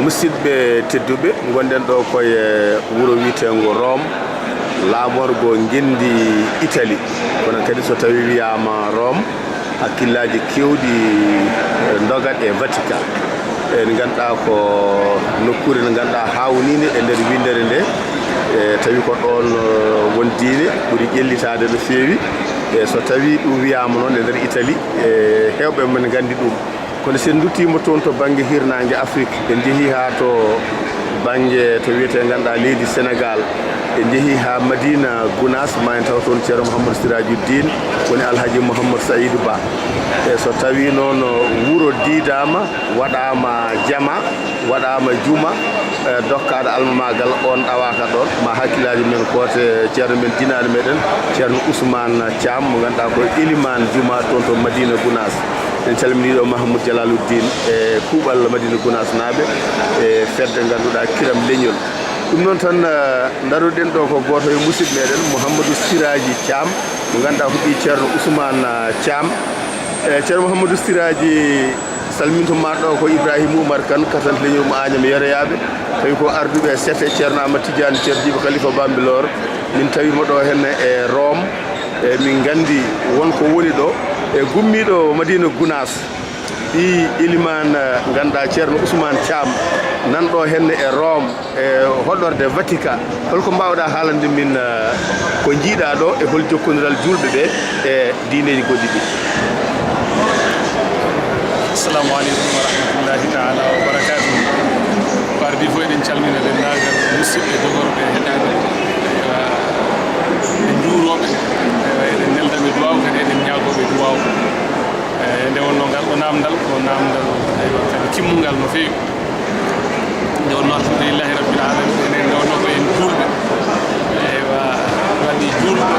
musidɓe tedduɓe gonɗen ɗo koye wuro wiitengo Rome laamorgo ngendi Italie kono kadi so tawi wiyama Rome hakkillaji kewɗi dogat e Vatican en ganduɗa ko nokkure nde ganduɗa hawnide e nder windere nde tawi ko ɗon won diine ɓuuri ƴellitade no feewi e so tawi ɗum wiyama noon e nder Italie hewɓe men gandi ɗum kono sen duttimo toon to banggue hirnangue Afrique en jeehi ha to banggue to wiyete ganduɗa leydi Sénégal en jeehi ha Madina Gounass ma en taw toon ceerno Mouhamadou Sirajuddin woni Alhaji Mouhamadou Saïdou Ba e so tawi noon wuro diidama waɗama jama waɗama juma dokkaɗo almamagal on ɗawaka ɗon ma hakkillaji men kote ceerno men dinaɗo meɗen ceerno Ousmane Thiam mo ganduɗa ko iliman juma toon to Madina Gounass en calminiɗo Mahamoudou Jalaluddin e kuuɓal Madina Gounass naaɓe e fedde ganduɗa kiram leñol ɗum noon tan daruɗen ɗo ko goto e musidɓe meɗen Mouhamadou Siraji Thiam mo ganduɗa ko ɓi ceerno Ousmane Thiam e ceerno Mouhamadou Siraji salmintoma ɗo ko Ibrahima Oumar Kane kasante leñol mo Agname Yoroyaɓe tawi ko arduɓe sete ceerno Amadou Tidiane ceerno Djibo Khalifa Bambilor min tawimo ɗo henne e Rome e min gandi wonko woni ɗo e gummiɗo Madina Gounass ɗi iliman ganduɗa ceerno Ousmane Thiam nanɗo henne e Rome e hoɗorde Vatican holko mbawɗa haalande min ko jiiɗa ɗo e hol jokkodiral julɓe ɓe e diineji goɗɗi ɗi. Assalamu aleykum wa rahmatullahi taala wa barakatuh. Ko ardi fof eɗen calmina dendagal musidɓe jogorɓe heɗade e juuroɓe eɗen neldaɓe duwaw kadi eɗen ñagoɓe duwaw nde wonno ngal ɗo namdal ko namdal kadi kimmugal no fewi nde wonno alhamdulillahi rabbil alamin enen nde wonno ko en julɓe waɗi julɓe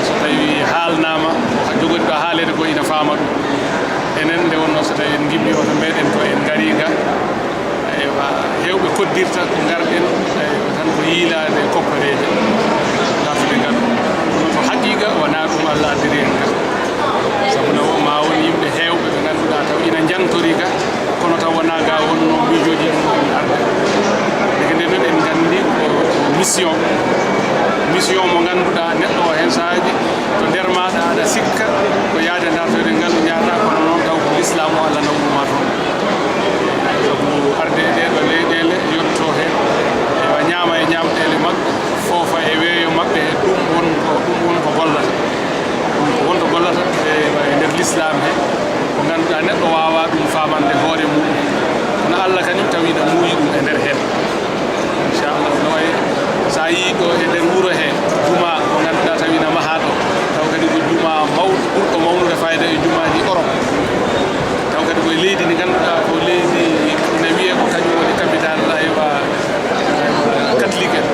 so tawi haalnama ko jogori ɗo haalede ko ina faama ɗum enen nde wonno so tawi en gimmi oto meɗen ko en gari ga hewɓe koddirta ko garɗen tan ko yiilade koppareje dartude ngal ko haqiqa wona ɗum Allah addiri en ga sabu no ma woni yimɓe hewɓe ɓe ganduɗa taw ina jantori ga kono taw wona ga wonno miijoji ɗum arde deke nde noon en gandi ko mission mo ganduɗa neɗɗo o hen saahaji to nder maɗa aɗa sikka ko yaade dartode ngal jata kono noon taw ko l'islam o Allah nawɗuma toon sabu arde ɗeɗo leyɗele yotto hen ewa ñaama e ñamɗele mabɓe foofa e weeyo mabɓe ɗum won ko gollata wonto gollata e nder l'islam he ko ganduɗa neɗɗo wawa ɗum famande hoore mum kono Allah kañum tawiɗa muuyi ɗum e nder hen inchallah no wayi sa yii ɗo e nder wuuro he juma ko ganduɗa tawina maha ɗo taw kadi ko juma mawɗo ɓurɗo mawnude fayida e jumaji Europe taw kadi koye leydi ndi ganduɗa ko leydi ina wiye ko kañum woni capital aywa catholique en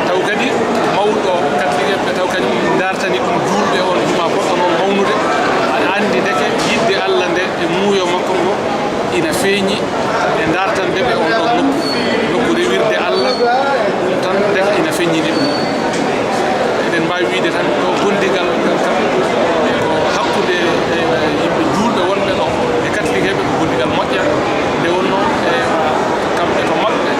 taw kadi mawɗo catholique en ɓe taw kañum dartani ɗum julɓe on juma poɗɗo noon mawnude aɗa andi deke yidde Allah nde e muuyo makko ngo ina feeñi e dartande ɓe on ɗon nokku rewirde Allah ɗum tan deke ina feññini ɗum eɗen mbawi wiide tan ɗo gondigal kam ko hakkude yimɓe julɓe wonɓe ɗo e catholique heɓe ko gondigal moƴƴal nde wonno e kamɓe to maɓɓe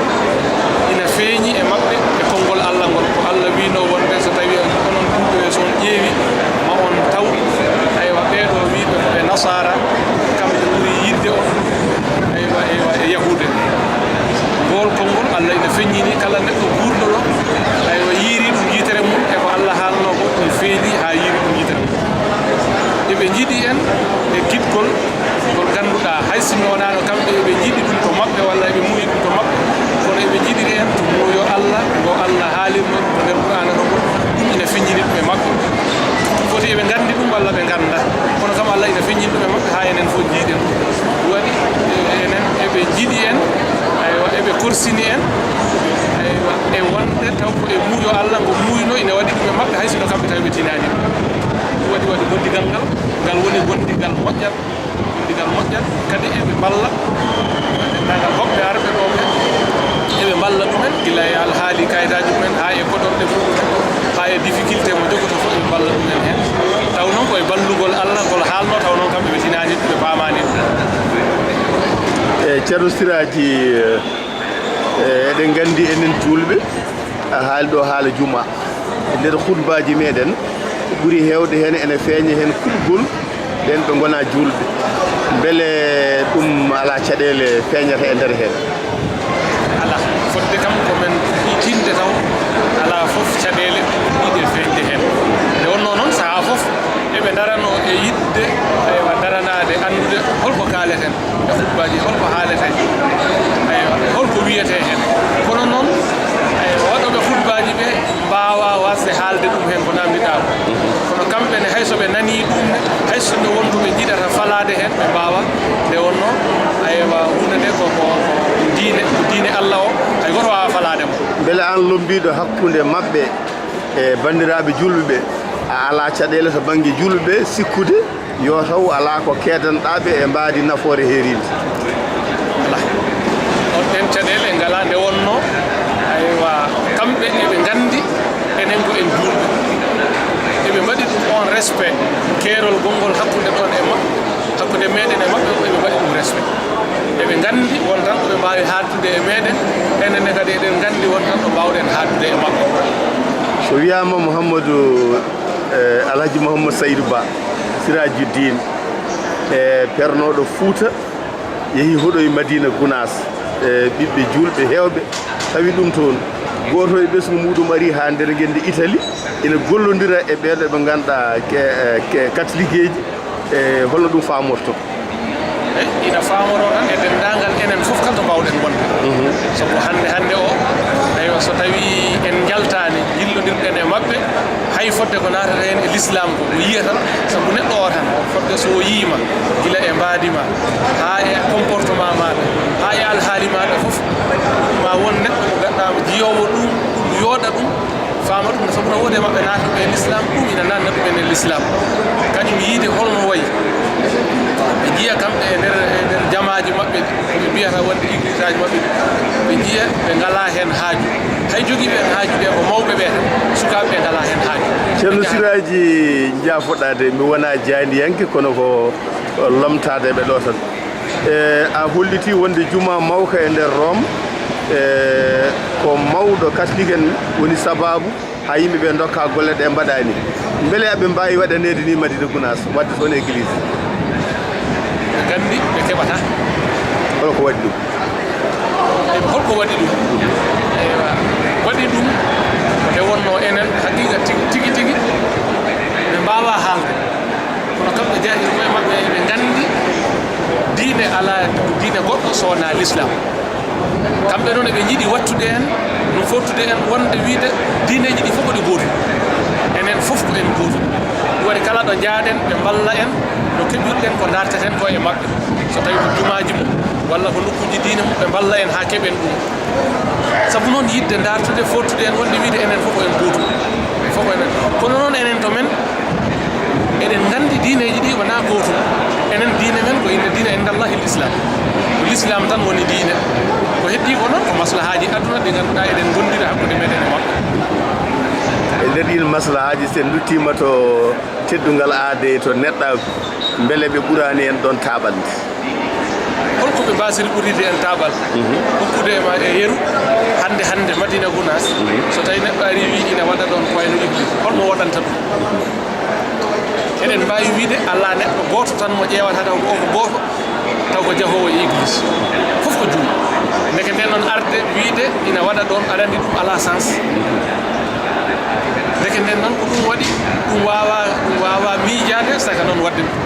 ina feeñi e maɓɓe e konngol Allah ngol ko Allah wino wonde so tawi onon julɓe so on ƴeewi ma on taw aywa ɓeɗo wiɓe ko ɓe nasara kamɓe ɓuuri yidde on aywa e yahude ngol konngol Allah ina feññini kala neɗɗo gurɗo ɗo aywa yiiri ɗum yitere mum e ko Allah haalno ko ɗum feeñi ha yiiri ɗum yitere mum eɓe jiiɗi en e giɗgol ngol ganduɗa hay sinno wonano kamɓe eɓe jiiɗi ɗum to maɓɓe walla eɓe muuyi ɗum to maɓɓe kono eɓe jiiɗiri en to muuyo Allah ngo Allah haalirno ɗum to nder Qur'ana ɗo ɗum ina feññini ɗum e maɓɓe foti eɓe gandi ɗum walla ɓe ganda kono kam Allah ina feññini ɗum e maɓɓe ha enen fof jiiɗen ɗum waɗi enen eɓe jiiɗi en aywa eɓe korsini en aywa e wonde taw ko e muuyo Allah ngo muuyno ina waɗi ɗum e maɓɓe hay sino kamɓe taw ɓe tinani ɗum waɗi gondigal ngal woni gondigal moƴƴal kadi eɓe balla dendagal hoɓɓe arɓe ɗo ɓe eɓe balla ɗumen gila e alhaali kayitaji mumen ha e koɗorɗe muɗumen ha e difficulté mo jogoto fof ɓe balla ɗumen hen taw noon koye ballugol Allah ngol haalno taw noon kamɓe ɓe tinani ɗum ɓe pamani ɗum ceerno siraji eɗen gandi enen julɓe haali ɗo haala juma nder khutbaji meɗen ɓuri hewde hen ene feeña hen kuɗgol ɓen ɓe gona julɓe beele ɗum ala caɗele feeñata e nder hen ala fodde kam komin tinde taw ala foof caɗele ɗiɗe feeñde hen nde wonno noon saaha foof eɓe darano e yidde aywa daranade andude holko kaleten e khutbaji holko haaleten aywa holko wiyete hen kono noon waɗoɓe khutbaji ɓe mbawa wasde haalde ɗum hen ko namdiɗa kono kamɓene hayso ɓe nani ɗum hayso nde wonto ɓe jiɗata falade hen ɓe mbawa nde wonno aywa hunde nde koko diine Allah o hay goto wawa falade mo beele an lombiɗo hakkude mabɓe e bandiraɓe julɓeɓe a ala caɗele to banggue julɓeɓe sikkude yo taw ala ko kedanɗaɓe e mbadi nafoore heride ala on ɗen caɗele ngala nde wonno aywa kamɓe eɓe gandi enen ko en julɓe eɓe mbaɗi ɗum on respect keerol gongol hakkude ɗon e mabɓe hakkude meɗen e mabɓe eɓe mbaɗi ɗum respect eɓe gandi won tan koɓe mbawi haddude e meɗen enenne kadi eɗen gandi won tan ɗo mbawɗen haddude e mabɓe so wiyama Mouhamadou Alhaji Mouhamadou Saydou Ba Sirajuddin e pernoɗo Fouta yeehi hoɗo e Madina Gounass e ɓiɓɓe julɓe hewɓe tawi ɗum toon goto e ɓesgu muɗum ari ha nder guende Italie ina gollodira e ɓeɗo ɓe ganduɗa catholique eji e holno ɗum famorto ina famoro tan e dendagal enen foof kala to mbawɗen wonde sabu hande o aywa so tawi en jaltani jillodirɗen e mabɓe hay fodde ko natata hen e l'islam ko yiyata sabu neɗɗo o tan fodde so yiima gila e mbadima ha e comportement maɗa ha e alhaali maɗa foof ma won neɗɗo mo ganduɗama jiyowo ɗum yooɗa ɗum fama ɗum sabu no wodi e mabɓe nataɓe e l'islam ɗum ina nanna ɗumen e l'islam kañum yiide holno wayi ɓe jiiya kamɓe e nder jamaji mabɓe ɓe mbiyata wonde église aji mabɓe ɓe jiiya ɓe ngala hen haaju hay joguiɓe hen haaju ɓe ko mawɓe ɓe tan sukaɓe ɓe ngala hen haaju ceerno siraji jafoɗade mi wona jaadiyanke kono ko lomtade ɓe ɗo tan a holliti wonde juma mawka e nder Rome ko mawɗo catholique en woni sababu ha yimɓeɓe dokka golle ɗe mbaɗani beele aɓe mbawi waɗanede ni Madina Gounass wadde toon église ɓe gandi ɓe keɓata holko waɗi ɗum holko waɗi ɗum eywa waɗi ɗum nde wonno enen haqiqa tigui tigui ɓe mbawa haalde kono kamɓe jaaɗi koye mabɓe ɓe gandi diine ala diine goɗɗo sowona l'islam kamɓe noon eɓe jiiɗi wattude en no fottude en wonde wiide diineji ɗi fof koɗi gotu enen fof ko en gotu ɗum waɗi kala ɗo jaaɗen ɓe mballa en no keɓirɗen ko darteten ko e mabɓe so tawi ko jumaji mum walla ko nokkuji diine mum ɓe mballa en ha keɓen ɗum saabu noon yidde dartude fottude en wonde wiide enen fof ko en gotu fof ko enen kono noon enen to men eɗen gandi diineji ɗi wona gotum enen diine men ko inde diine indallahi l'islam ko l'islam tan woni diine ko heddi ko noon ko maslahaji aduna ɗi ganduɗa eɗen gondira hakkude meɗen e mabɓe e nder ɗin maslahaji sen duttima to teddungal aade to neɗɗa beele ɓe ɓurani en ɗon taɓalde holko ɓe mbasiri ɓuride en taɓal hokkude ma e yeru hande Madina Gounass so tawi neɗɗo ari wi ina waɗa ɗon koyno église holmo waɗanta ɗum eɗen mbawi wiide ala neɗɗo goto tan mo ƴewata taw ko goto taw ko jahowo e église fof ko juum ndeke nden noon arde wiide ina waɗa ɗon aɗa andi ɗum ala sens ndeke nden noon ko ɗum waɗi ɗum wawa miijade saka noon wadde ɗum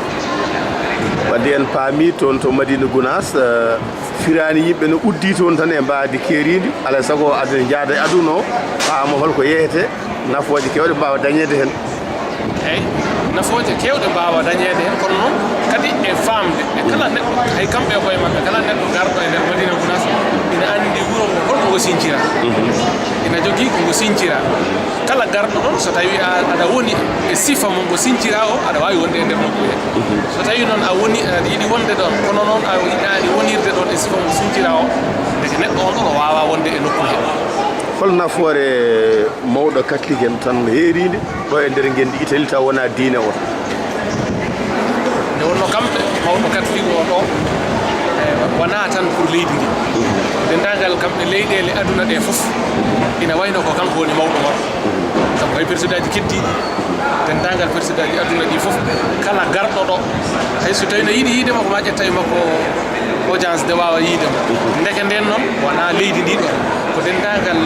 wadde en paami toon to Madina Gounass firani yimɓe no uddi toon tan e mbadi keridi alay saago aduna jaada e aduna o paama holko yeyete nafoje kewɗe mbawa dañede hen eyyi nafoje kewɗe mbawa dañede hen kono noon kadi e famde e kala neɗɗo hay kamɓe koye mabɓe kala neɗɗo garɗo e nder Madina Gounass ina andi wuuro ngo holko ngo sincira ina jogui ko ngo sincira kala garɗo ɗon so tawi aɗa woni e sifa mo ngo sincira o aɗa wawi wonde e nder nokku he so tawi noon a woni aɗa yiiɗi wonde ɗon kono noon a yiɗani wonirde ɗon e sifa mo sincira o deke neɗɗo on ɗon o wawa wonde e nokku he hol nafoore mawɗo catholique en tan heeride ɗo e nder guendi Italie taw wona diine o nde wonno kamɓe mawɗo catholique o ɗo wona tan pour leydi ndi dendagal kamɓe leyɗele aduna ɗe fof ina wayno ko kanko woni mawɗo mawɗo sabu hay président ji keddiɗi dendagal président ji aduna ɗi fof kala garɗo ɗo hay so tawi no yiiɗi yiidema ko ma ƴetta e makko audience de wawa yiidema ndeke nden noon wona leydi ndi ɗo ko dendagal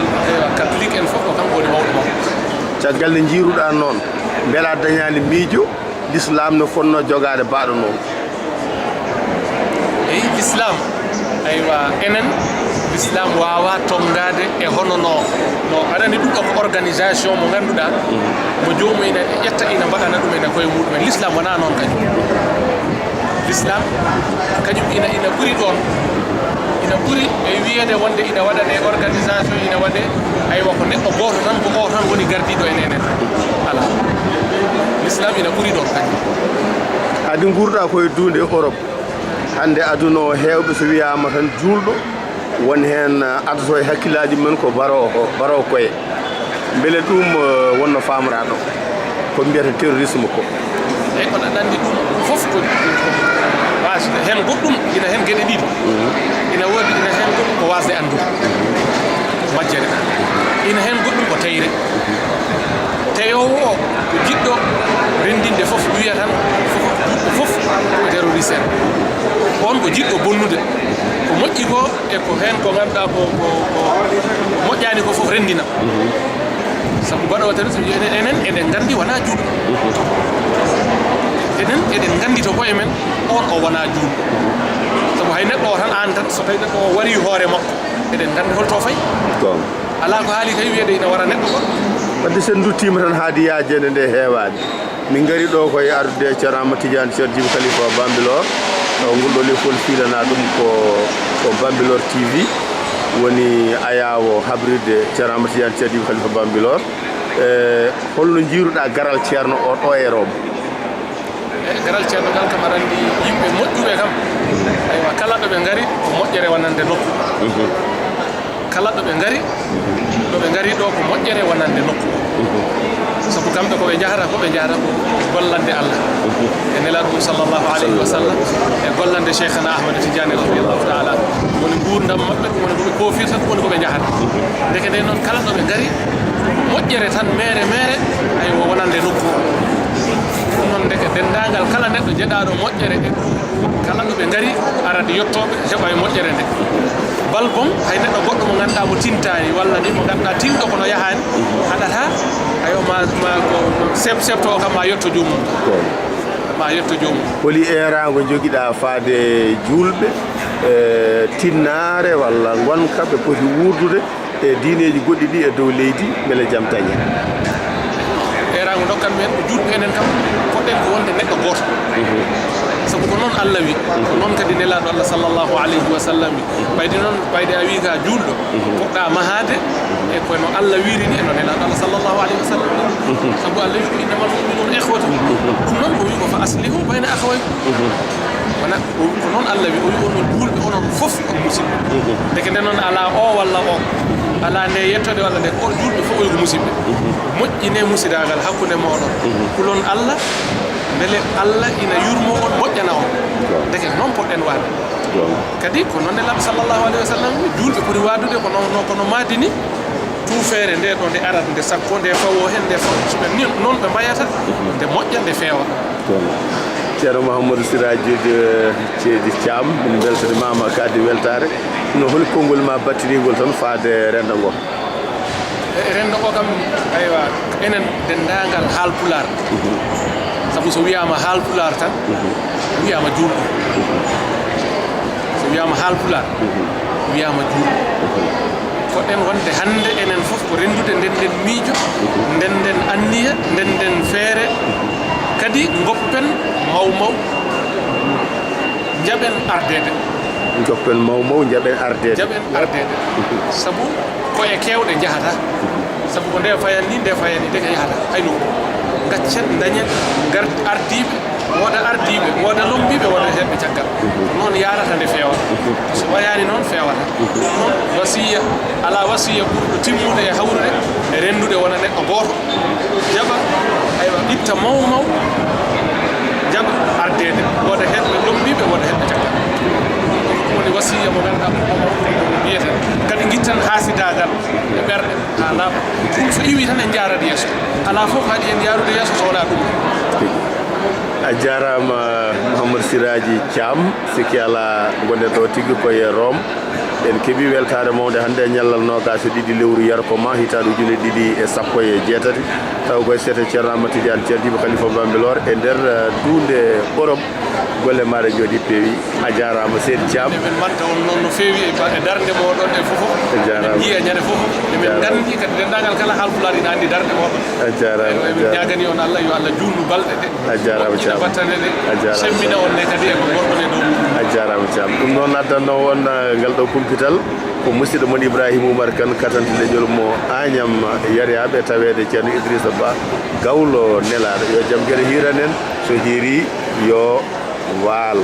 catholique en fof ko kanko woni mawɗo mawɗo caggal nde jiiruɗa noon beela dañani miijo l'islam no fonno jogade baɗo noon eyi l'islam aywa enen l'islam wawa tongade e hono no aɗa andi ɗum ɗo ko organisation mo ganduɗa mo jomum ina ƴetta ina mbaɗana ɗum ene koye muɗumen l'islam wona noon kañum l'islam kañum ina ɓuuri ɗon ina ɓuuri e wiyede wonde ina waɗane organisation ina waɗe aywa ko neɗɗo goto tan ko o tan woni gardiɗo en enen ala l'islam ina ɓuuri ɗon kañum adi gurɗa koye dunde Europe hande aduna o hewɓe so wiyama tan julɗo woni hen adato e hakkillaji men ko baro koye beele ɗum wonno famraɗo ko mbiyata terrorisme ko eyyi kono aɗa andi ɗum fof ko wasde hen goɗɗum ina hen gueɗe ɗiɗi ina woodi ina hen goɗɗum ko wasde andude majjere ina hen goɗɗum ko teyre teyowo o ko jiɗɗo rendinde fof wiya tan fof ko terroriste en on ko jiɗɗo bonnude ko moƴƴi ko e ko hen ko ganduɗa ko moƴƴani ko fof rendina sabu mbaɗowo terrorisme enen eɗen gandi wona juuɗo enen eɗen gandi to koye men on o wona juuɗo sabu hay neɗɗo o tan an tan so tawi neɗɗo o wari hoore makko eɗen gandi holto fayi ala ko haali kay wiyede ina wara neɗɗo goɗɗo wadde sen duttima tan haadi yaajede nde heewani min gari ɗo koye ardude ceerno Amadou Tidiane Cheikh Djiby Khalifa Bambilor ngulɗo leppol filana ɗum ko Bambilor TV woni ayawo habride ceerno Amadou Tidiane Cheikh Djiby Khalifa Bambilor holno jiiruɗa garal ceerno o ɗo e Rome garal ceerno ngal kam aɗa andi yimɓe moƴƴuɓe kam aywa kala ɗo ɓe gari ko moƴƴere wonande nokku kala ɗo ɓe gari ɗo ko moƴƴere wonande nokku sabu kamɓe koɓe jahata ko gollande Allah e nelaɗo ɗum sallllahu alayhi wa sallam e gollande cheikhana Ahmad Tidiane radiallahu taala woni gurdam maɓɓe ɗum woni koɓe kofirta ɗum woni koɓe jahata ndeke nde noon kala ɗo ɓe gari moƴƴere tan mere aywa wonande nokku ɗum noon ndeke dendagal kala neɗɗo jeɗaɗo moƴƴere e kala ɗo ɓe gari arade yettoɓe heɓa e moƴƴere nde bal bon hay neɗɗo goɗɗo mo ganduɗa mo tintani walla ni mo ganduɗa tinɗo kono yahani haɗata ayo ma septo o kam ma yetto jomum holi erago joguiɗa faade julɓe tinnare walla gonka ɓe poti wurdude e diineji goɗɗi ɗi e dow leydi beele jaam tañi erago dokkan men ko julɓe enen kam poɗɗen ko wonde neɗɗo goto sabu ko noon Allah wi ko noon kadi nelaɗo Allah sallllahu alayhi wa sallam wi ɓayde a wi ka julɗo poɗɗa mahade e kono Allah wiri ni e no nelaɗo Allah sallllahu alayhi wa sallam sabu Allah wi ko innamal mu'minuna ikhwatu ɗum noon ko wi ko fa aslihu bayna akhawaykum wona ko noon Allah wi o wi onon julɓe onon fof on musidɓe deke nde noon ala o walla o ala nde yettode walla nde julɓe fof oy ko musidɓe moƴƴine musidagal hakkude moɗon kulon Allah beele Allah ina yurmo on moƴƴana on deke noon poɗɗen waade kadi ko noon nelaɗo sallllahu alayhi wa sallam julɓe poti wadude kono madini tuufere nde ɗo nde arat nde sakko nde fawo hen nde fawo soɓe noon ɓe mbayata nde moƴƴa nde feewa ceerno Mouhamadou Siraji Ceedi Thiam min beltanimama kadde weltare no holi konngol ma battirigol tan faade renda ngo renda o kam aywa enen dendagal haalpular sabu so wiyama haalpular tan wiyama julɗo so wiyama haalpular wiyama julɗo poɗɗen wonde hande enen fof ko rendude ndenden miijo ndenden anniya ndenden feere kadi goppen mawmaw jaɓen ardede goppen mawmaw jaɓen ardede sabu koye kewɗe jahata sabu ko nde fayani deke yahata hayno gaccen dañen ardiɓe woda lombiɓe woda heɓɓe caggal noon yarata nde fewata so wayani noon fewata noon wasiya ala wasiya ɓurɗo timmude e hawrude e rendude wona neɗɗo goto jaɓa aywa itta mawmaw jaɓa ardede woda heɓɓe lombiɓe woda heɓɓe caggal woni wasiya mo ganduɗa mo biyeten kadi guittan haasidagal e ɓerɗe ha laaɓa ɗum so iwi tan en jarat yeeso ala fof haɗi en jarude yeeso so wona ɗum a jarama Mouhamadou Siraji Thiam sikki ala gonɗen ɗo tigui koye Rome en keeɓi weltare mawde hannde e ñallal nogas e ɗiɗi lewru yarko ma hitaɗe ujune ɗiɗi e sappo e jeetati taw koye sete ceerno Amadou Tidiane ceerdiɓe Khalifa Bambilor e nder duunde Europe golle maɗa jooɗi peewi a jarama seydi Thiam emin manta on noon no feewi e darde moɗon e fof emin jiiya ñande fof emin gandi kadi dendagal kala haalpulaar ina andi darde moɗon a jarama emin ñagani on Allah yo Allah juutnu balɗe ɗe a jarama Thiam battane ɗe semmina on ne kadi eko gorɗon e dow a jarama Thiam ɗum noon addanno won ngal ɗo kumpital ko musidɗo mon Ibrahima Oumar Kane katante leƴol mo Agnam Yariyaɓe tawede ceerno Idrissa Ba gawlo nelaɗo yo jaam gueɗe hiranen so hiiri yo waal